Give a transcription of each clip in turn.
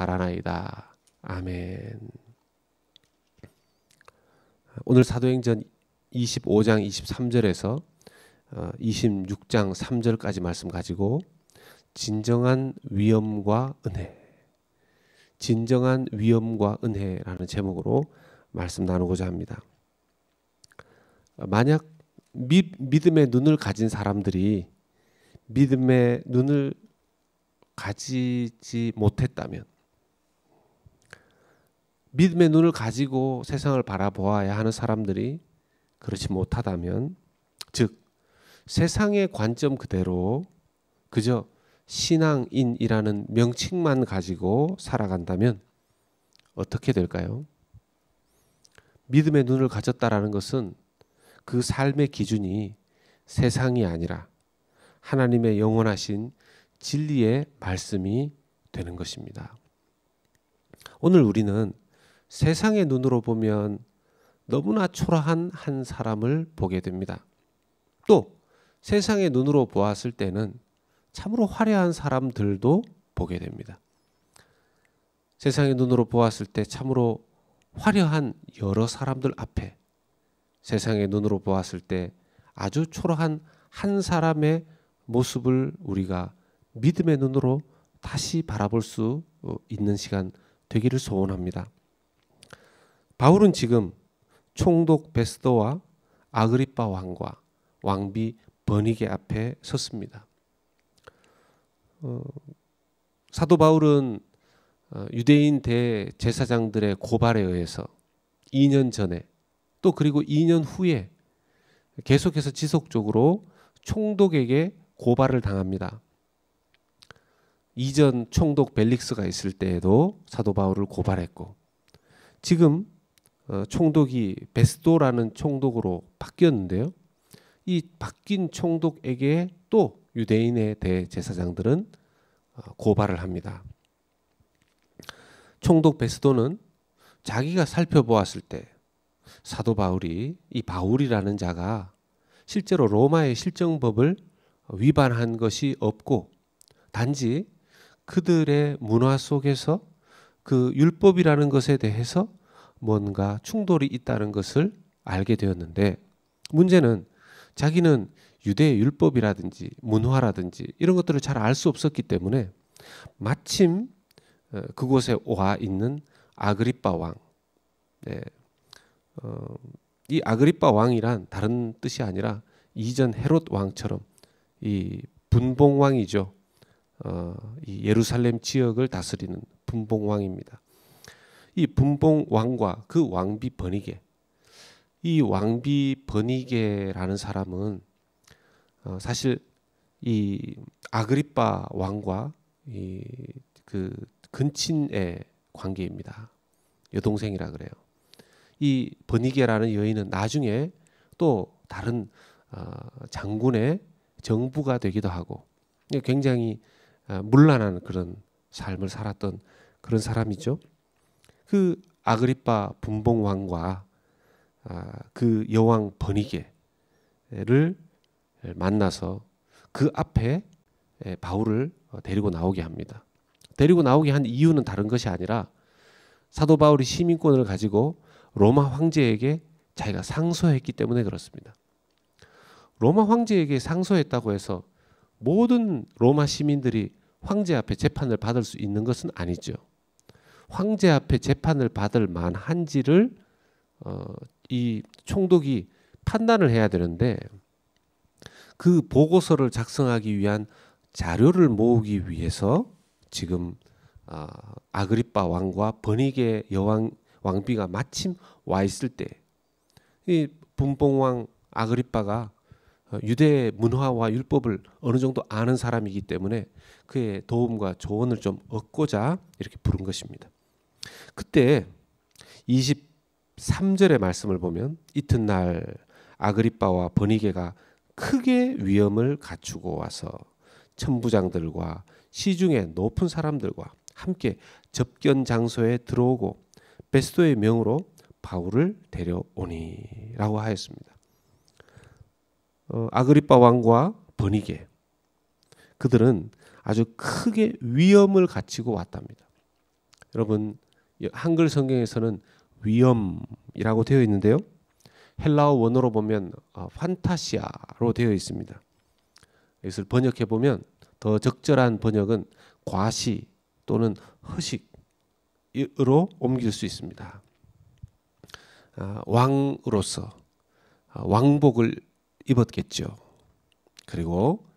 바라나이다. 아멘. 오늘 사도행전 25장 23절에서 26장 3절까지 말씀 가지고 진정한 위엄과 은혜, 진정한 위엄과 은혜라는 제목으로 말씀 나누고자 합니다. 만약 믿음의 눈을 가진 사람들이 믿음의 눈을 가지지 못했다면, 믿음의 눈을 가지고 세상을 바라보아야 하는 사람들이 그렇지 못하다면, 즉 세상의 관점 그대로 그저 신앙인이라는 명칭만 가지고 살아간다면 어떻게 될까요? 믿음의 눈을 가졌다라는 것은 그 삶의 기준이 세상이 아니라 하나님의 영원하신 진리의 말씀이 되는 것입니다. 오늘 우리는 세상의 눈으로 보면 너무나 초라한 한 사람을 보게 됩니다. 또 세상의 눈으로 보았을 때는 참으로 화려한 사람들도 보게 됩니다. 세상의 눈으로 보았을 때 참으로 화려한 여러 사람들 앞에, 세상의 눈으로 보았을 때 아주 초라한 한 사람의 모습을 우리가 믿음의 눈으로 다시 바라볼 수 있는 시간 되기를 소원합니다. 바울은 지금 총독 베스도와 아그리빠 왕과 왕비 버니게 앞에 섰습니다. 사도 바울은 유대인 대제사장들의 고발에 의해서 2년 전에 또 그리고 2년 후에 계속해서 지속적으로 총독에게 고발을 당합니다. 이전 총독 벨릭스가 있을 때에도 사도 바울을 고발했고, 지금 총독이 베스도라는 총독으로 바뀌었는데요. 이 바뀐 총독에게 또 유대인의 대제사장들은 고발을 합니다. 총독 베스도는 자기가 살펴보았을 때 사도 바울이, 이 바울이라는 자가 실제로 로마의 실정법을 위반한 것이 없고 단지 그들의 문화 속에서 그 율법이라는 것에 대해서 뭔가 충돌이 있다는 것을 알게 되었는데, 문제는 자기는 유대 율법이라든지 문화라든지 이런 것들을 잘 알 수 없었기 때문에 마침 그곳에 와 있는 아그리빠 왕, 이 아그리빠 왕이란 다른 뜻이 아니라 이전 헤롯 왕처럼 이 분봉왕이죠. 이 예루살렘 지역을 다스리는 분봉왕입니다. 이 분봉왕과 그 왕비 버니게, 이 왕비 버니게라는 사람은 사실 이 아그리빠 왕과 그 근친의 관계입니다. 여동생이라 그래요. 이 버니게라는 여인은 나중에 또 다른 장군의 정부가 되기도 하고 굉장히 문란한 그런 삶을 살았던 그런 사람이죠. 그 아그리빠 분봉왕과 그 여왕 버니게를 만나서 그 앞에 바울을 데리고 나오게 합니다. 데리고 나오게 한 이유는 다른 것이 아니라 사도 바울이 시민권을 가지고 로마 황제에게 자기가 상소했기 때문에 그렇습니다. 로마 황제에게 상소했다고 해서 모든 로마 시민들이 황제 앞에 재판을 받을 수 있는 것은 아니죠. 황제 앞에 재판을 받을 만한지를 이 총독이 판단을 해야 되는데, 그 보고서를 작성하기 위한 자료를 모으기 위해서 지금 아그리빠 왕과 버니게 여왕 왕비가 마침 와 있을 때, 이 분봉왕 아그리빠가 유대 문화와 율법을 어느 정도 아는 사람이기 때문에 그의 도움과 조언을 좀 얻고자 이렇게 부른 것입니다. 그때 23절의 말씀을 보면, 이튿날 아그리빠와 버니게가 크게 위엄을 갖추고 와서 천부장들과 시중의 높은 사람들과 함께 접견 장소에 들어오고 베스도의 명으로 바울을 데려오니라고 하였습니다. 아그리빠 왕과 버니게, 그들은 아주 크게 위엄을 갖추고 왔답니다. 여러분 한글 성경에서는 위엄이라고 되어 있는데요. 헬라어 원어로 보면 판타시아로 되어 있습니다. 이것을 번역해 보면 더 적절한 번역은 과시 또는 허식으로 옮길 수 있습니다. 왕으로서 왕복을 입었겠죠. 그리고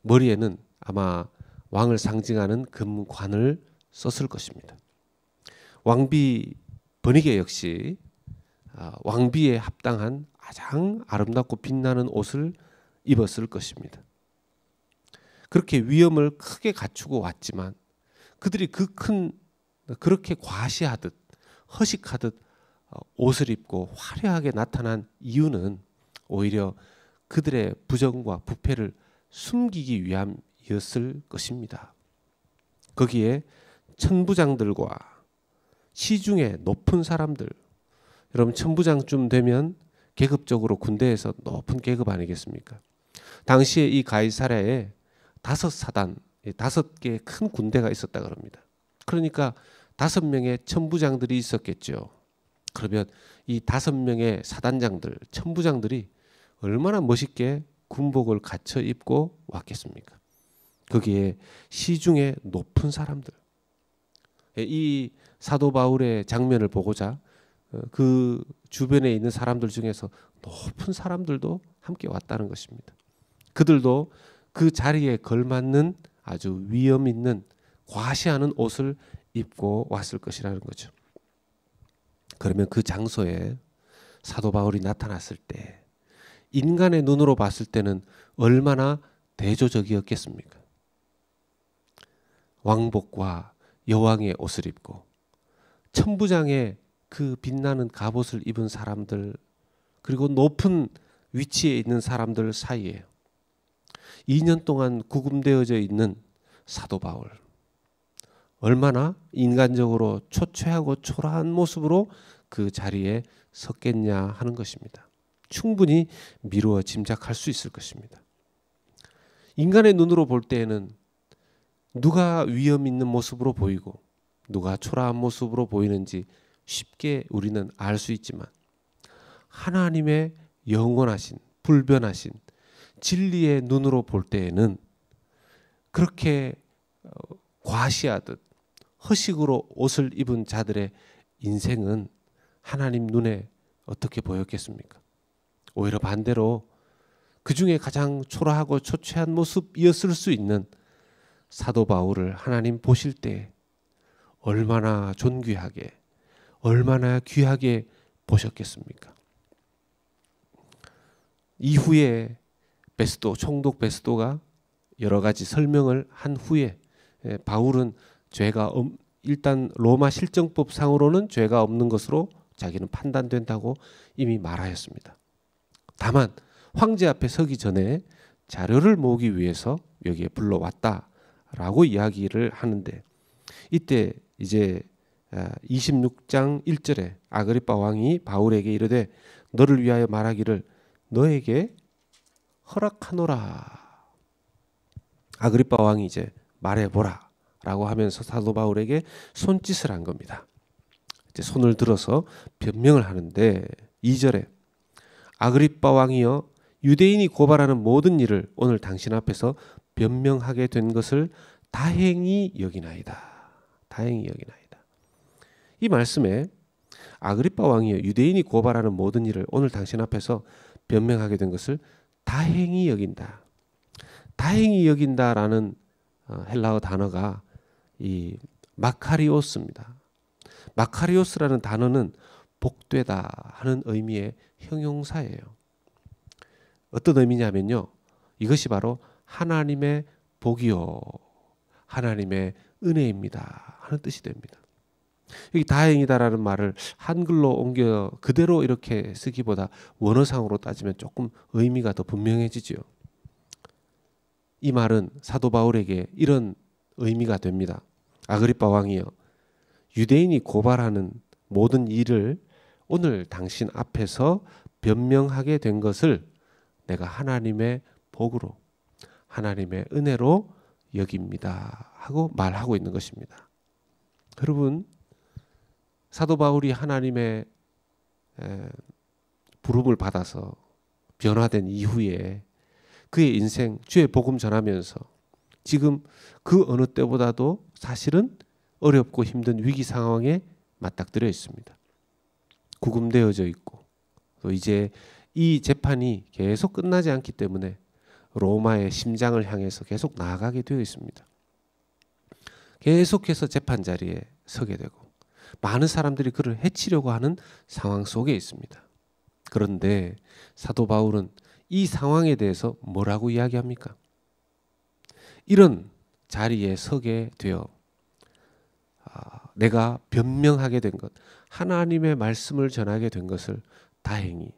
머리에는 아마 왕을 상징하는 금관을 썼을 것입니다. 왕비 버니게 역시 왕비에 합당한 가장 아름답고 빛나는 옷을 입었을 것입니다. 그렇게 위엄을 크게 갖추고 왔지만 그들이 그렇게 과시하듯 허식하듯 옷을 입고 화려하게 나타난 이유는 오히려 그들의 부정과 부패를 숨기기 위함이었을 것입니다. 거기에 천부장들과 시중에 높은 사람들, 여러분 천부장쯤 되면 계급적으로 군대에서 높은 계급 아니겠습니까? 당시에 이 가이사랴에 5사단, 5개의 큰 군대가 있었다 그럽니다. 그러니까 5명의 천부장들이 있었겠죠. 그러면 이 5명의 사단장들, 천부장들이 얼마나 멋있게 군복을 갖춰 입고 왔겠습니까? 거기에 시중에 높은 사람들, 이 사도 바울의 장면을 보고자 그 주변에 있는 사람들 중에서 높은 사람들도 함께 왔다는 것입니다. 그들도 그 자리에 걸맞는 아주 위엄 있는 과시하는 옷을 입고 왔을 것이라는 거죠. 그러면 그 장소에 사도 바울이 나타났을 때 인간의 눈으로 봤을 때는 얼마나 대조적이었겠습니까? 왕복과 여왕의 옷을 입고 천부장의 그 빛나는 갑옷을 입은 사람들, 그리고 높은 위치에 있는 사람들 사이에 2년 동안 구금되어져 있는 사도 바울, 얼마나 인간적으로 초췌하고 초라한 모습으로 그 자리에 섰겠냐 하는 것입니다. 충분히 미루어 짐작할 수 있을 것입니다. 인간의 눈으로 볼 때에는 누가 위험 있는 모습으로 보이고 누가 초라한 모습으로 보이는지 쉽게 우리는 알 수 있지만 하나님의 영원하신 불변하신 진리의 눈으로 볼 때에는 그렇게 과시하듯 허식으로 옷을 입은 자들의 인생은 하나님 눈에 어떻게 보였겠습니까? 오히려 반대로 그 중에 가장 초라하고 초췌한 모습이었을 수 있는 사도 바울을 하나님 보실 때 얼마나 존귀하게, 얼마나 귀하게 보셨겠습니까? 이후에 베스도, 총독 베스도가 여러 가지 설명을 한 후에 바울은 일단 로마 실정법 상으로는 죄가 없는 것으로 자기는 판단된다고 이미 말하였습니다. 다만 황제 앞에 서기 전에 자료를 모으기 위해서 여기에 불러왔다라고 이야기를 하는데, 이때 이제 26장 1절에 아그리빠 왕이 바울에게 이르되 너를 위하여 말하기를 너에게 허락하노라. 아그리빠 왕이 이제 말해보라 라고 하면서 사도 바울에게 손짓을 한 겁니다. 이제 손을 들어서 변명을 하는데 2절에 아그리빠 왕이여 유대인이 고발하는 모든 일을 오늘 당신 앞에서 변명하게 된 것을 다행히 여기나이다. 다행히 여기나이다. 이 말씀에 아그리빠 왕이여 유대인이 고발하는 모든 일을 오늘 당신 앞에서 변명하게 된 것을 다행히 여긴다. 다행히 여긴다라는 헬라어 단어가 이 마카리오스입니다. 마카리오스라는 단어는 복되다 하는 의미의 형용사예요. 어떤 의미냐면요, 이것이 바로 하나님의 복이요 하나님의 은혜입니다 하는 뜻이 됩니다. 여기 다행이다라는 말을 한글로 옮겨 그대로 이렇게 쓰기보다 원어상으로 따지면 조금 의미가 더 분명해지죠. 이 말은 사도 바울에게 이런 의미가 됩니다. 아그리빠 왕이여 유대인이 고발하는 모든 일을 오늘 당신 앞에서 변명하게 된 것을 내가 하나님의 복으로 하나님의 은혜로 여깁니다 하고 말하고 있는 것입니다. 여러분, 사도 바울이 하나님의 부름을 받아서 변화된 이후에 그의 인생, 주의 복음 전하면서 지금 그 어느 때보다도 사실은 어렵고 힘든 위기 상황에 맞닥뜨려 있습니다. 구금되어져 있고, 또 이제 이 재판이 계속 끝나지 않기 때문에 로마의 심장을 향해서 계속 나아가게 되어 있습니다. 계속해서 재판 자리에 서게 되고 많은 사람들이 그를 해치려고 하는 상황 속에 있습니다. 그런데 사도 바울은 이 상황에 대해서 뭐라고 이야기합니까? 이런 자리에 서게 되어 내가 변명하게 된 것, 하나님의 말씀을 전하게 된 것을 다행히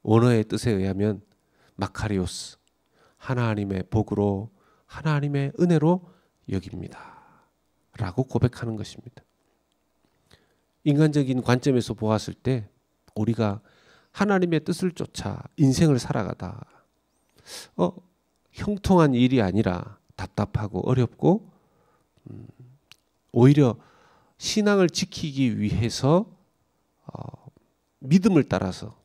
원어의 뜻에 의하면 마카리오스, 하나님의 복으로, 하나님의 은혜로 여깁니다 라고 고백하는 것입니다. 인간적인 관점에서 보았을 때 우리가 하나님의 뜻을 쫓아 인생을 살아가다 형통한 일이 아니라 답답하고 어렵고 오히려 신앙을 지키기 위해서 믿음을 따라서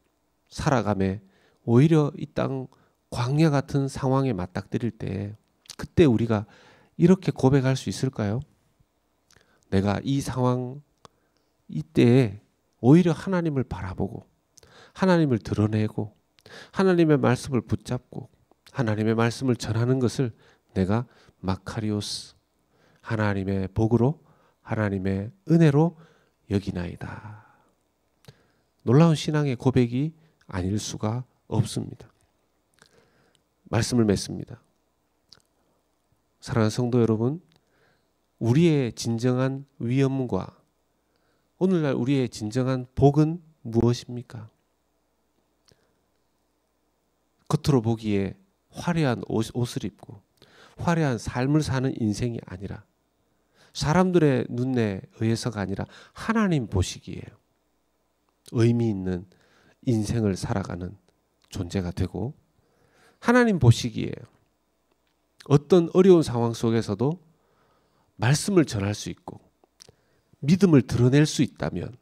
살아가며 오히려 이 땅 광야 같은 상황에 맞닥뜨릴 때 그때 우리가 이렇게 고백할 수 있을까요? 내가 이 상황 이때에 오히려 하나님을 바라보고 하나님을 드러내고 하나님의 말씀을 붙잡고 하나님의 말씀을 전하는 것을 내가 마카리오스, 하나님의 복으로 하나님의 은혜로 여기나이다. 놀라운 신앙의 고백이 아닐 수가 없습니다. 말씀을 맺습니다. 사랑하는 성도 여러분, 우리의 진정한 위엄과 오늘날 우리의 진정한 복은 무엇입니까? 겉으로 보기에 화려한 옷을 입고 화려한 삶을 사는 인생이 아니라 사람들의 눈에 의해서가 아니라 하나님 보시기에 의미 있는 인생을 살아가는 존재가 되고 하나님 보시기에 어떤 어려운 상황 속에서도 말씀을 전할 수 있고 믿음을 드러낼 수 있다면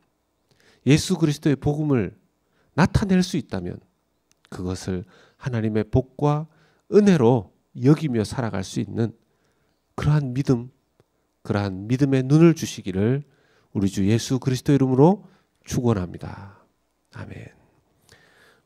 예수 그리스도의 복음을 나타낼 수 있다면 그것을 하나님의 복과 은혜로 여기며 살아갈 수 있는 그러한 믿음, 그러한 믿음의 눈을 주시기를 우리 주 예수 그리스도 이름으로 축원합니다. 아멘.